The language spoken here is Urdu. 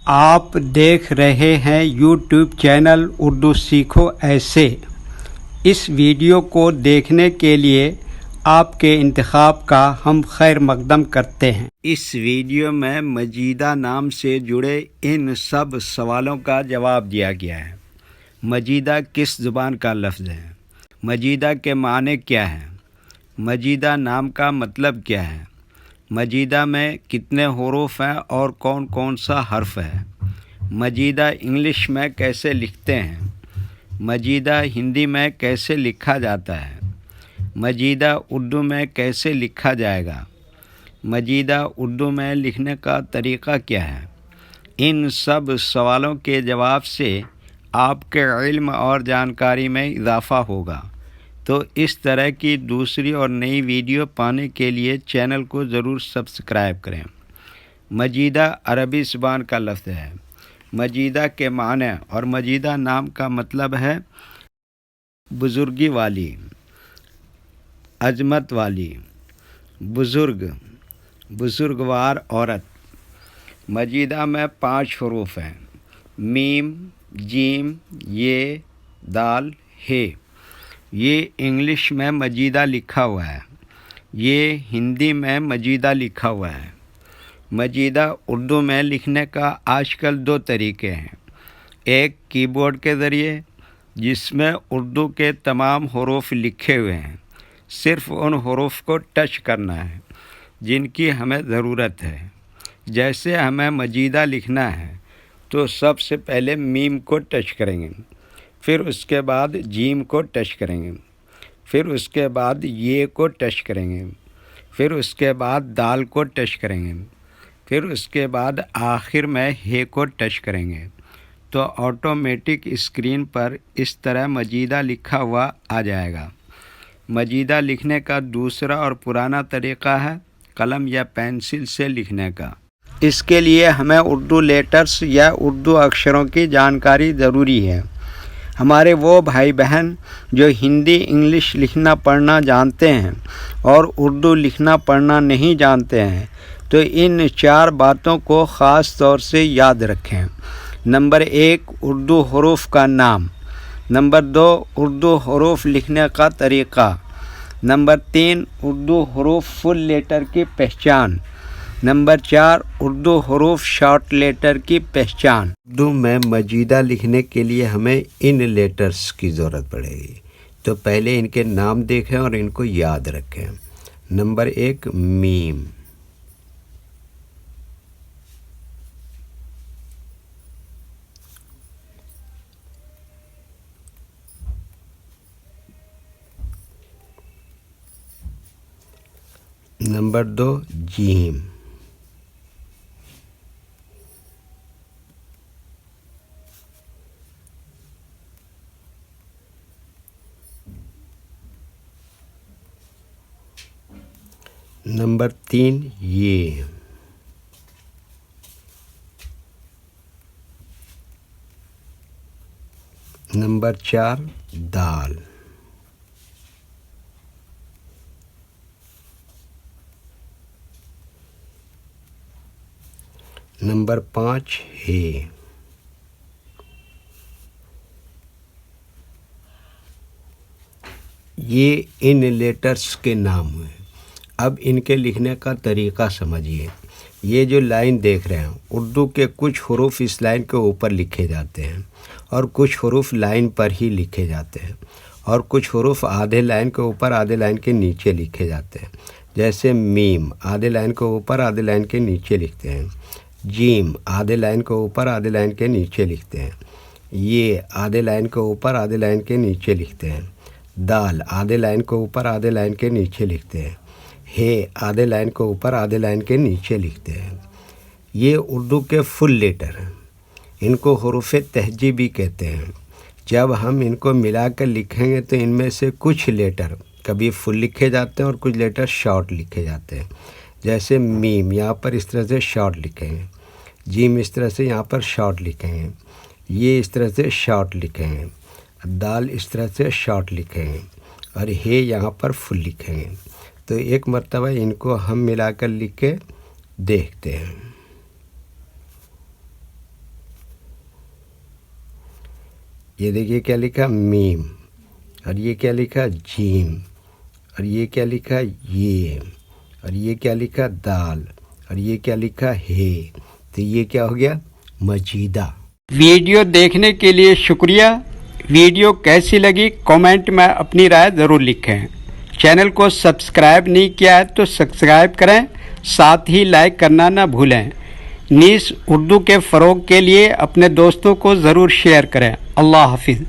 آپ دیکھ رہے ہیں یوٹیوب چینل اردو سیکھو ایسے۔ اس ویڈیو کو دیکھنے کے لیے آپ کے انتخاب کا ہم خیر مقدم کرتے ہیں۔ اس ویڈیو میں مجیدہ نام سے جڑے ان سب سوالوں کا جواب دیا گیا ہے۔ مجیدہ کس زبان کا لفظ ہے؟ مجیدہ کے معنی کیا ہیں؟ مجیدہ نام کا مطلب کیا ہے؟ مجیدہ میں کتنے حروف ہیں اور کون کون سا حرف ہے؟ مجیدہ انگلش میں کیسے لکھتے ہیں؟ مجیدہ ہندی میں کیسے لکھا جاتا ہے؟ مجیدہ اردو میں کیسے لکھا جائے گا؟ مجیدہ اردو میں لکھنے کا طریقہ کیا ہے؟ ان سب سوالوں کے جواب سے آپ کے علم اور جانکاری میں اضافہ ہوگا۔ تو اس طرح کی دوسری اور نئی ویڈیو پانے کے لیے چینل کو ضرور سبسکرائب کریں۔ مجیدہ عربی زبان کا لفظ ہے۔ مجیدہ کے معنی اور مجیدہ نام کا مطلب ہے بزرگی والی، عظمت والی، بزرگ، بزرگوار عورت۔ مجیدہ میں 5 حروف ہیں: میم، جیم، یہ، دال، ہے۔ یہ انگلش میں مجیدہ لکھا ہوا ہے۔ یہ ہندی میں مجیدہ لکھا ہوا ہے۔ مجیدہ اردو میں لکھنے کا آج کل 2 طریقے ہیں۔ ایک کی بورڈ کے ذریعے، جس میں اردو کے تمام حروف لکھے ہوئے ہیں، صرف ان حروف کو ٹچ کرنا ہے جن کی ہمیں ضرورت ہے۔ جیسے ہمیں مجیدہ لکھنا ہے تو سب سے پہلے میم کو ٹچ کریں گے، پھر اس کے بعد جیم کو ٹچ کریں گے، پھر اس کے بعد یہ کو ٹچ کریں گے، پھر اس کے بعد دال کو ٹچ کریں گے، پھر اس کے بعد آخر میں ہے کو ٹچ کریں گے، تو آٹومیٹک اسکرین پر اس طرح مجیدہ لکھا ہوا آ جائے گا۔ مجیدہ لکھنے کا دوسرا اور پرانا طریقہ ہے قلم یا پینسل سے لکھنے کا۔ اس کے لیے ہمیں اردو لیٹرز یا اردو اکشروں کی جانکاری ضروری ہے۔ ہمارے وہ بھائی بہن جو ہندی انگلش لکھنا پڑھنا جانتے ہیں اور اردو لکھنا پڑھنا نہیں جانتے ہیں تو ان 4 باتوں کو خاص طور سے یاد رکھیں۔ نمبر 1، اردو حروف کا نام۔ نمبر 2، اردو حروف لکھنے کا طریقہ۔ نمبر 3، اردو حروف فل لیٹر کی پہچان۔ نمبر 4، اردو حروف شارٹ لیٹر کی پہچان۔ اردو میں مجیدہ لکھنے کے لیے ہمیں ان لیٹرز کی ضرورت پڑے گی، تو پہلے ان کے نام دیکھیں اور ان کو یاد رکھیں۔ نمبر 1، میم۔ نمبر 2، جیم۔ نمبر 3، یہ۔ نمبر 4، دال۔ نمبر 5، ہے۔ یہ ان لیٹرز کے نام ہوئے۔ اب ان کے لکھنے کا طریقہ سمجھیے۔ یہ جو لائن دیکھ رہے ہیں، اردو کے کچھ حروف اس لائن کے اوپر لکھے جاتے ہیں اور کچھ حروف لائن پر ہی لکھے جاتے ہیں، اور کچھ حروف آدھے لائن کے اوپر آدھے لائن کے نیچے لکھے جاتے ہیں۔ جیسے میم آدھے لائن کے اوپر آدھے لائن کے نیچے لکھتے ہیں، جیم آدھے لائن کے اوپر آدھے لائن کے نیچے لکھتے ہیں، یہ آدھے لائن کے اوپر آدھے لائن کے نیچے لکھتے ہیں، دال آدھے لائن کے اوپر آدھے لائن کے نیچے لکھتے ہیں، ہے آدھے لائن کے اوپر آدھے لائن کے نیچے لکھتے ہیں۔ یہ اردو کے فل لیٹر ہیں۔ ان کو حروف تہجی بھی کہتے ہیں۔ جب ہم ان کو ملا کر لکھیں گے تو ان میں سے کچھ لیٹر کبھی فل لکھے جاتے ہیں اور کچھ لیٹر شارٹ لکھے جاتے ہیں۔ جیسے میم یہاں پر اس طرح سے شارٹ لکھیں گے، جیم اس طرح سے یہاں پر شارٹ لکھیں گے، یہ اس طرح سے شارٹ لکھیں گے، دال اس طرح سے شارٹ لکھیں گے، اور ہے یہاں پر فل لکھیں گے۔ تو ایک مرتبہ ان کو ہم ملا کر لکھ کے دیکھتے ہیں۔ یہ دیکھیے کیا لکھا میم، اور یہ کیا لکھا جیم، اور یہ کیا لکھا یہ، اور یہ کیا لکھا دال، اور یہ کیا لکھا ہے. تو یہ کیا ہو گیا مجیدہ. ویڈیو دیکھنے کے لیے شکریہ. ویڈیو کیسی لگی کامنٹ میں اپنی رائے ضرور لکھیں. چینل کو سبسکرائب نہیں کیا ہے تو سبسکرائب کریں، ساتھ ہی لائک کرنا نہ بھولیں. نیز اردو کے فروغ کے لیے اپنے دوستوں کو ضرور شیئر کریں. اللہ حافظ.